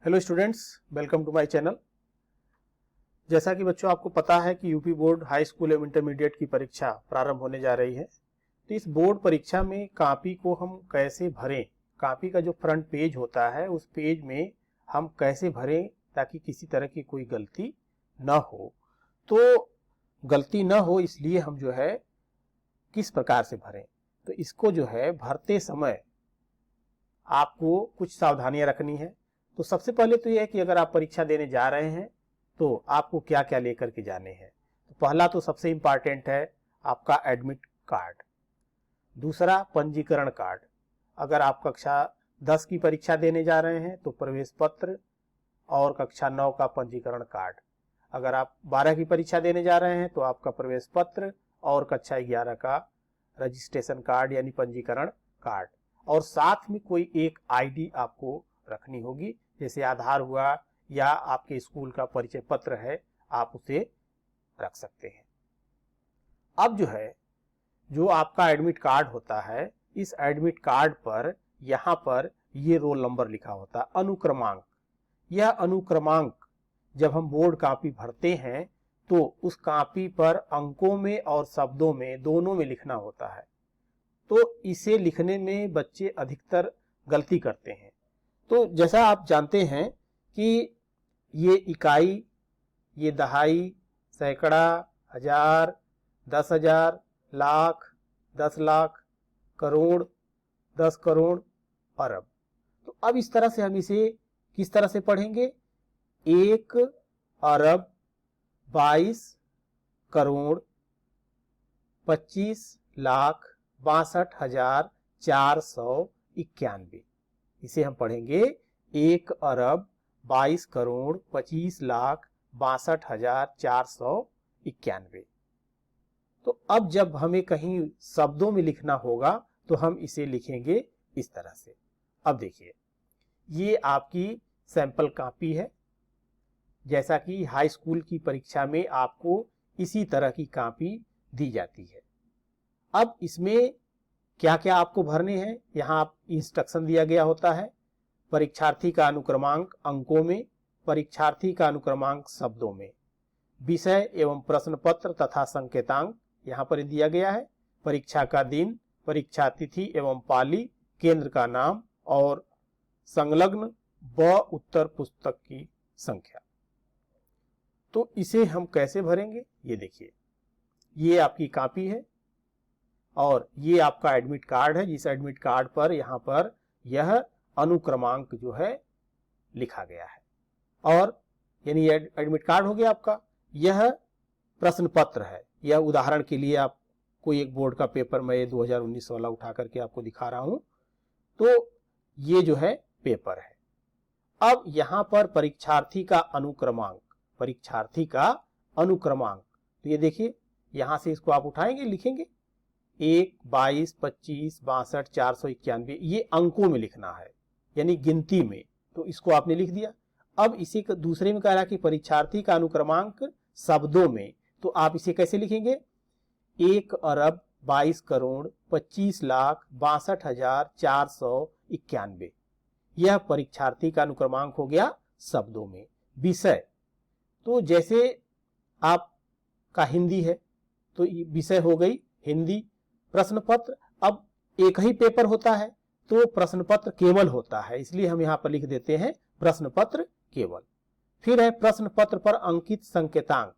Hello students, welcome to my channel. जैसा कि बच्चों आपको पता है कि यूपी बोर्ड हाई स्कूल एवं इंटरमीडिएट की परीक्षा प्रारंभ होने जा रही है। तो इस बोर्ड परीक्षा में कॉपी को हम कैसे भरें, कॉपी का जो फ्रंट पेज होता है उस पेज में हम कैसे भरें ताकि किसी तरह की कोई गलती न हो। तो गलती न हो इसलिए हम जो है किस प्रकार से भरें, तो इसको जो है भरते समय आपको कुछ सावधानियां रखनी है। तो सबसे पहले तो यह है कि अगर आप परीक्षा देने जा रहे हैं तो आपको क्या क्या लेकर के जाने हैं। तो पहला तो सबसे इंपॉर्टेंट है आपका एडमिट कार्ड। दूसरा पंजीकरण कार्ड। अगर आप कक्षा 10 की परीक्षा देने जा रहे हैं तो प्रवेश पत्र और कक्षा 9 का पंजीकरण कार्ड। अगर आप 12 की परीक्षा देने जा रहे हैं तो आपका प्रवेश पत्र और कक्षा 11 का रजिस्ट्रेशन कार्ड यानी पंजीकरण कार्ड। और साथ में कोई एक आईडी आपको रखनी होगी, जैसे आधार हुआ या आपके स्कूल का परिचय पत्र है, आप उसे रख सकते हैं। अब जो है जो आपका एडमिट कार्ड होता है, इस एडमिट कार्ड पर यहाँ पर ये रोल नंबर लिखा होता है, अनुक्रमांक। यह अनुक्रमांक जब हम बोर्ड कॉपी भरते हैं तो उस कॉपी पर अंकों में और शब्दों में दोनों में लिखना होता है। तो इसे लिखने में बच्चे अधिकतर गलती करते हैं। तो जैसा आप जानते हैं कि ये इकाई, ये दहाई, सैकड़ा, हजार, 10,000, लाख, 10 लाख, करोड़, 10 करोड़, अरब। तो अब इस तरह से हम इसे किस तरह से पढ़ेंगे? 1 अरब 22 करोड़ 25 लाख 62,491। इसे हम पढ़ेंगे 1 अरब 22 करोड़ 25 लाख 62,491। तो अब जब हमें कहीं शब्दों में लिखना होगा तो हम इसे लिखेंगे इस तरह से। अब देखिए, ये आपकी सैंपल कॉपी है। जैसा कि हाई स्कूल की परीक्षा में आपको इसी तरह की कॉपी दी जाती है। अब इसमें क्या क्या आपको भरने हैं, यहाँ आप इंस्ट्रक्शन दिया गया होता है। परीक्षार्थी का अनुक्रमांक अंकों में, परीक्षार्थी का अनुक्रमांक शब्दों में, विषय एवं प्रश्न पत्र तथा संकेतांक यहाँ पर दिया गया है। परीक्षा का दिन, परीक्षा तिथि एवं पाली, केंद्र का नाम और संलग्न व उत्तर पुस्तक की संख्या। तो इसे हम कैसे भरेंगे, ये देखिए, ये आपकी कॉपी है और ये आपका एडमिट कार्ड है, जिस एडमिट कार्ड पर यहाँ पर यह अनुक्रमांक जो है लिखा गया है। और यानी एडमिट कार्ड हो गया आपका। यह प्रश्न पत्र है। यह उदाहरण के लिए आप कोई एक बोर्ड का पेपर मैं 2019 वाला उठा करके आपको दिखा रहा हूं। तो ये जो है पेपर है। अब यहाँ पर परीक्षार्थी का अनुक्रमांक, परीक्षार्थी का अनुक्रमांक, तो ये देखिए, यहां से इसको आप उठाएंगे, लिखेंगे 1, 22, 25, 62, 491। ये अंकों में लिखना है यानी गिनती में, तो इसको आपने लिख दिया। अब इसी दूसरे में कह रहा कि परीक्षार्थी का अनुक्रमांक शब्दों में, तो आप इसे कैसे लिखेंगे? 1 अरब 22 करोड़ 25 लाख 62,491। यह परीक्षार्थी का अनुक्रमांक हो गया शब्दों में। विषय, तो जैसे आपका हिंदी है तो विषय हो गई हिंदी। प्रश्न पत्र, अब एक ही पेपर होता है तो प्रश्न पत्र केवल होता है, इसलिए हम यहां पर लिख देते हैं प्रश्न पत्र केवल। फिर है प्रश्न पत्र पर अंकित संकेतांक।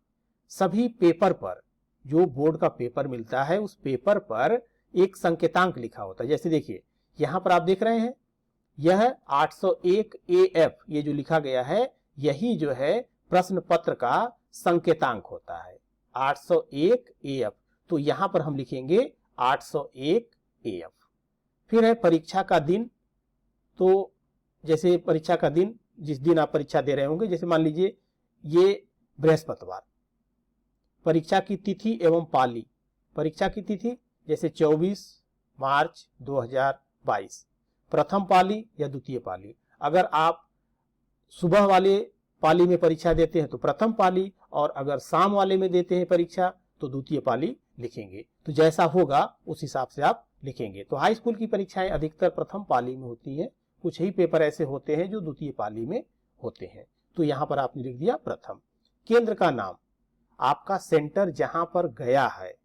सभी पेपर पर, जो बोर्ड का पेपर मिलता है उस पेपर पर एक संकेतांक लिखा होता है। जैसे देखिए, यहां पर आप देख रहे हैं यह 801 AF, ये जो लिखा गया है यही जो है प्रश्न पत्र का संकेतांक होता है, 801 AF। तो यहां पर हम लिखेंगे 801 AF। फिर है परीक्षा का दिन। तो जैसे परीक्षा का दिन, जिस दिन आप परीक्षा दे रहे होंगे, जैसे मान लीजिए ये बृहस्पतिवार। परीक्षा की तिथि एवं पाली, परीक्षा की तिथि जैसे 24 मार्च 2022, प्रथम पाली या द्वितीय पाली। अगर आप सुबह वाले पाली में परीक्षा देते हैं तो प्रथम पाली, और अगर शाम वाले में देते हैं परीक्षा तो द्वितीय पाली लिखेंगे। तो जैसा होगा उस हिसाब से आप लिखेंगे। तो हाई स्कूल की परीक्षाएं अधिकतर प्रथम पाली में होती हैं, कुछ ही पेपर ऐसे होते हैं जो द्वितीय पाली में होते हैं। तो यहाँ पर आपने लिख दिया प्रथम। केंद्र का नाम, आपका सेंटर जहां पर गया है,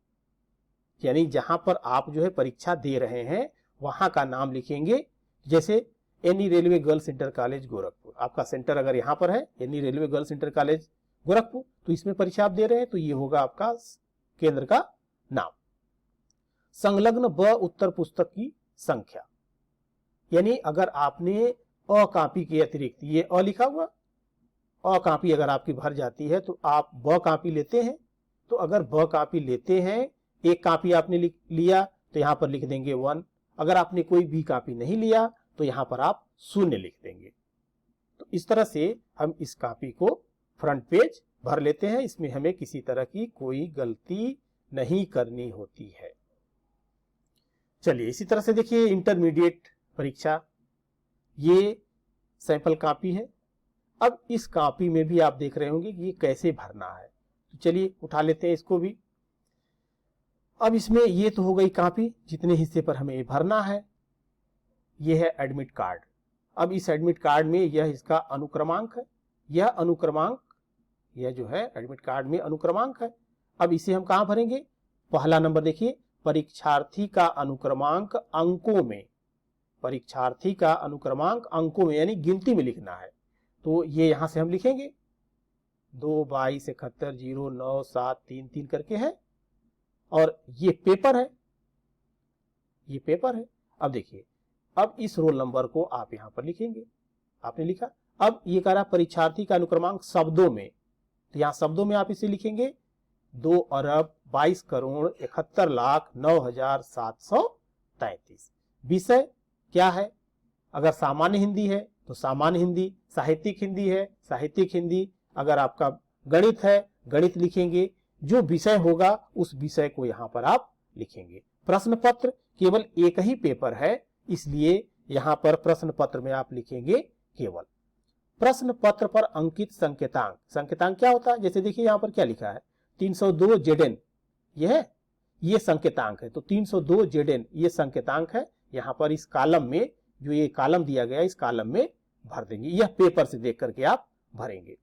यानी जहां पर आप जो है परीक्षा दे रहे हैं वहां का नाम लिखेंगे। जैसे any railway girls inter college Gorakhpur, आपका सेंटर अगर यहाँ पर है any railway girls inter college Gorakhpur, तो इसमें परीक्षा आप दे रहे हैं, तो ये होगा आपका केंद्र का नाम। संलग्न ब उत्तर पुस्तक की संख्या, यानी अगर आपने अ कॉपी के अतिरिक्त, ये अ लिखा हुआ, अ कॉपी अगर आपकी भर जाती है तो आप ब कॉपी लेते हैं। तो अगर ब कॉपी लेते हैं, एक कॉपी आपने लिया तो यहां पर लिख देंगे 1। अगर आपने कोई भी कॉपी नहीं लिया तो यहां पर आप 0 लिख देंगे। तो इस तरह से हम इस कॉपी को फ्रंट पेज भर लेते हैं। इसमें हमें किसी तरह की कोई गलती नहीं करनी होती है। चलिए इसी तरह से देखिए इंटरमीडिएट परीक्षा, ये सैंपल कॉपी है। अब इस कॉपी में भी आप देख रहे होंगे कि ये कैसे भरना है। तो चलिए उठा लेते हैं इसको भी। अब इसमें ये तो हो गई कॉपी, जितने हिस्से पर हमें भरना है। ये है एडमिट कार्ड। अब इस एडमिट कार्ड में यह इसका अनुक्रमांक है, यह अनुक्रमांक, यह जो है एडमिट कार्ड में अनुक्रमांक है। अब इसे हम कहां भरेंगे? पहला नंबर देखिए, परीक्षार्थी का अनुक्रमांक अंकों में, परीक्षार्थी का अनुक्रमांक अंकों में यानी गिनती में लिखना है। तो ये यहां से हम लिखेंगे 2 22 71 0 9 7 3 3 करके है। और ये पेपर है, ये पेपर है। अब देखिए, अब इस रोल नंबर को आप यहां पर लिखेंगे, आपने लिखा। अब ये कह रहा परीक्षार्थी का अनुक्रमांक शब्दों में, तो यहां शब्दों में आप इसे लिखेंगे 2,22,71,09,733। विषय क्या है? अगर सामान्य हिंदी है तो सामान्य हिंदी, साहित्यिक हिंदी है साहित्यिक हिंदी, अगर आपका गणित है गणित लिखेंगे। जो विषय होगा उस विषय को यहां पर आप लिखेंगे। प्रश्न पत्र केवल एक ही पेपर है, इसलिए यहां पर प्रश्न पत्र में आप लिखेंगे केवल। प्रश्न पत्र पर अंकित संकेतांक, संकेतांक क्या होता है? जैसे देखिए यहां पर क्या लिखा है 302 ZN, ये संकेतांक है। तो 302 ZN ये संकेतांक है। यहां पर इस कॉलम में, जो ये कॉलम दिया गया इस कॉलम में भर देंगे। यह पेपर से देख करके आप भरेंगे।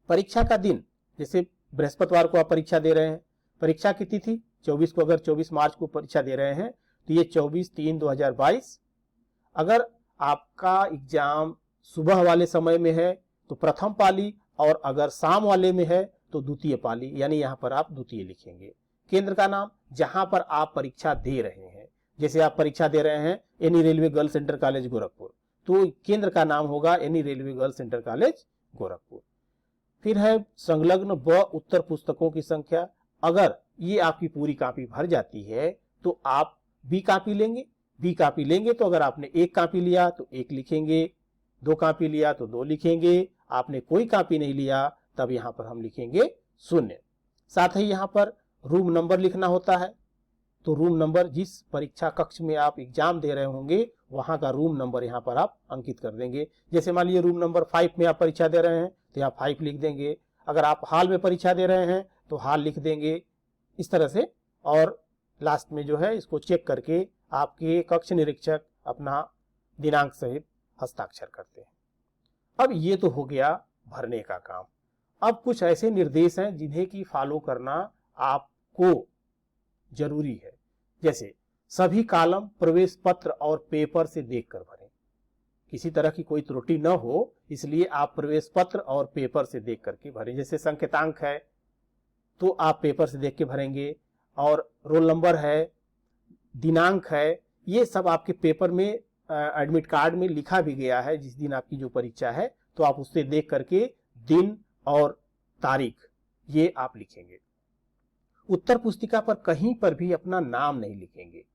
परीक्षा का दिन, जैसे बृहस्पतिवार को आप परीक्षा दे रहे हैं, परीक्षा की तिथि 24 को, अगर 24 मार्च को परीक्षा दे रहे हैं तो ये 24/3/2022। अगर आपका एग्जाम सुबह वाले समय में है तो प्रथम पाली, और अगर शाम वाले में है तो द्वितीय पाली, यानी यहां पर आप द्वितीय लिखेंगे। केंद्र का नाम, जहां पर आप परीक्षा दे रहे हैं, जैसे आप परीक्षा दे रहे हैं any railway girls inter college Gorakhpur, तो केंद्र का नाम होगा any railway girls inter college Gorakhpur. फिर है संलग्न ब उत्तर पुस्तकों की संख्या। अगर ये आपकी पूरी कॉपी भर जाती है तो आप बी कॉपी लेंगे, बी कॉपी लेंगे तो अगर आपने एक कॉपी लिया तो 1 लिखेंगे, 2 कॉपी लिया तो 2 लिखेंगे, आपने कोई कॉपी नहीं लिया तब यहां पर हम लिखेंगे 0। साथ ही यहां पर रूम नंबर लिखना होता है। तो रूम नंबर, जिस परीक्षा कक्ष में आप एग्जाम दे रहे होंगे वहां का रूम नंबर यहां पर आप अंकित कर देंगे। जैसे मान लीजिए रूम नंबर 5 में आप परीक्षा दे रहे हैं तो यहाँ 5 लिख देंगे। अगर आप हॉल में परीक्षा दे रहे हैं तो हॉल लिख देंगे, इस तरह से। और लास्ट में जो है इसको चेक करके आपके कक्ष निरीक्षक अपना दिनांक सहित हस्ताक्षर करते हैं। अब ये तो हो गया भरने का काम। अब कुछ ऐसे निर्देश हैं जिन्हें की फॉलो करना आपको जरूरी है। जैसे सभी कॉलम प्रवेश पत्र और पेपर से देखकर भरें, किसी तरह की कोई त्रुटि न हो, इसलिए आप प्रवेश पत्र और पेपर से देख करके भरें। जैसे संकेतांक है तो आप पेपर से देख के भरेंगे, और रोल नंबर है, दिनांक है, ये सब आपके पेपर में एडमिट कार्ड में लिखा भी गया है। जिस दिन आपकी जो परीक्षा है तो आप उससे देख करके दिन और तारीख ये आप लिखेंगे। उत्तर पुस्तिका पर कहीं पर भी अपना नाम नहीं लिखेंगे।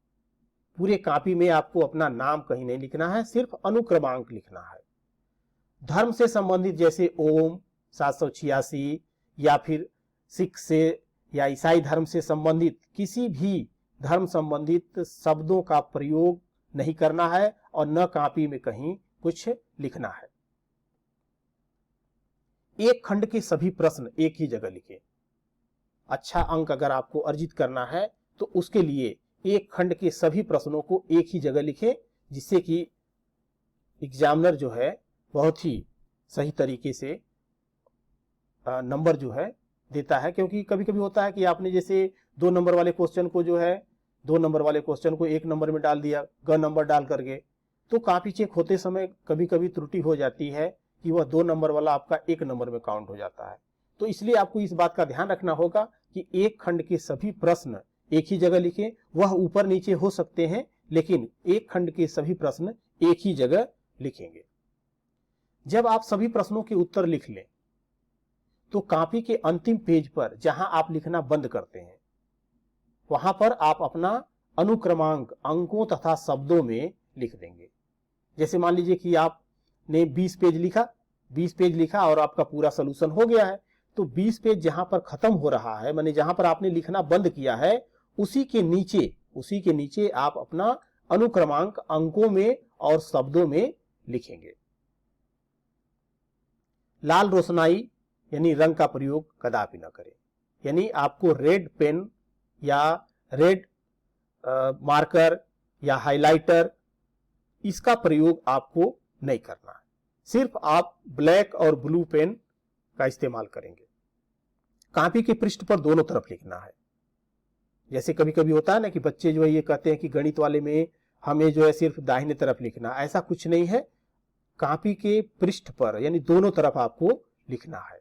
पूरे कॉपी में आपको अपना नाम कहीं नहीं लिखना है, सिर्फ अनुक्रमांक लिखना है। धर्म से संबंधित जैसे ओम 786 या फिर सिख से या ईसाई धर्म से संबंधित किसी भी धर्म संबंधित शब्दों का प्रयोग नहीं करना है, और न कॉपी में कहीं कुछ लिखना है। एक खंड के सभी प्रश्न एक ही जगह लिखें। अच्छा अंक अगर आपको अर्जित करना है तो उसके लिए एक खंड के सभी प्रश्नों को एक ही जगह लिखें, जिससे कि एग्जामिनर जो है बहुत ही सही तरीके से नंबर जो है देता है। क्योंकि कभी कभी होता है कि आपने जैसे 2 नंबर वाले क्वेश्चन को जो है 2 नंबर वाले क्वेश्चन को 1 नंबर में डाल दिया, ग नंबर डाल करके, तो कॉपी चेक होते समय कभी कभी त्रुटि हो जाती है कि वह 2 नंबर वाला आपका 1 नंबर में काउंट हो जाता है। तो इसलिए आपको इस बात का ध्यान रखना होगा कि एक खंड के सभी प्रश्न एक ही जगह लिखें। वह ऊपर नीचे हो सकते हैं, लेकिन एक खंड के सभी प्रश्न एक ही जगह लिखेंगे। जब आप सभी प्रश्नों के उत्तर लिख लें तो कॉपी के अंतिम पेज पर जहां आप लिखना बंद करते हैं वहां पर आप अपना अनुक्रमांक अंकों तथा शब्दों में लिख देंगे। जैसे मान लीजिए कि आपने 20 पेज लिखा और आपका पूरा सलूशन हो गया है, तो 20 पेज जहां पर खत्म हो रहा है, माने जहां पर आपने लिखना बंद किया है, उसी के नीचे आप अपना अनुक्रमांक अंकों में और शब्दों में लिखेंगे। लाल रोशनाई यानी रंग का प्रयोग कदापि न करें। यानी आपको रेड पेन या रेड मार्कर या हाइलाइटर इसका प्रयोग आपको नहीं करना है। सिर्फ आप ब्लैक और ब्लू पेन का इस्तेमाल करेंगे। कॉपी के पृष्ठ पर दोनों तरफ लिखना है। जैसे कभी कभी होता है ना कि बच्चे जो है ये कहते हैं कि गणित वाले में हमें जो है सिर्फ दाहिने तरफ लिखना, ऐसा कुछ नहीं है। कॉपी के पृष्ठ पर यानी दोनों तरफ आपको लिखना है।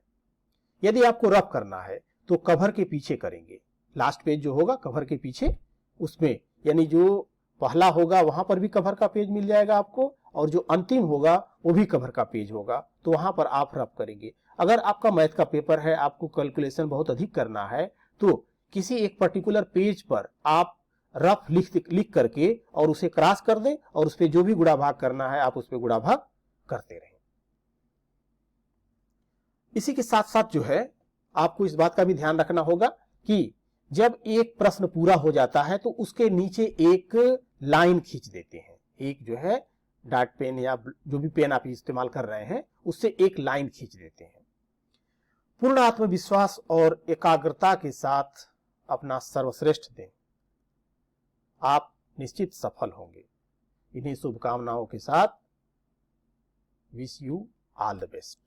यदि आपको रफ करना है तो कवर के पीछे करेंगे। लास्ट पेज जो होगा कवर के पीछे, उसमें यानी जो पहला होगा वहां पर भी कवर का पेज मिल जाएगा आपको, और जो अंतिम होगा वो भी कवर का पेज होगा, तो वहां पर आप रफ करेंगे। अगर आपका मैथ का पेपर है, आपको कैलकुलेशन बहुत अधिक करना है, तो किसी एक पर्टिकुलर पेज पर आप रफ लिख करके और उसे क्रॉस कर दें और उस पर जो भी गुणा भाग करना है आप उस पर गुणा भाग करते रहें। इसी के साथ साथ जो है आपको इस बात का भी ध्यान रखना होगा कि जब एक प्रश्न पूरा हो जाता है तो उसके नीचे एक लाइन खींच देते हैं। एक जो है डॉट पेन या जो भी पेन आप इस्तेमाल कर रहे हैं उससे एक लाइन खींच देते हैं। पूर्ण आत्मविश्वास और एकाग्रता के साथ अपना सर्वश्रेष्ठ दें, आप निश्चित सफल होंगे। इन्हीं शुभकामनाओं के साथ wish you all the best.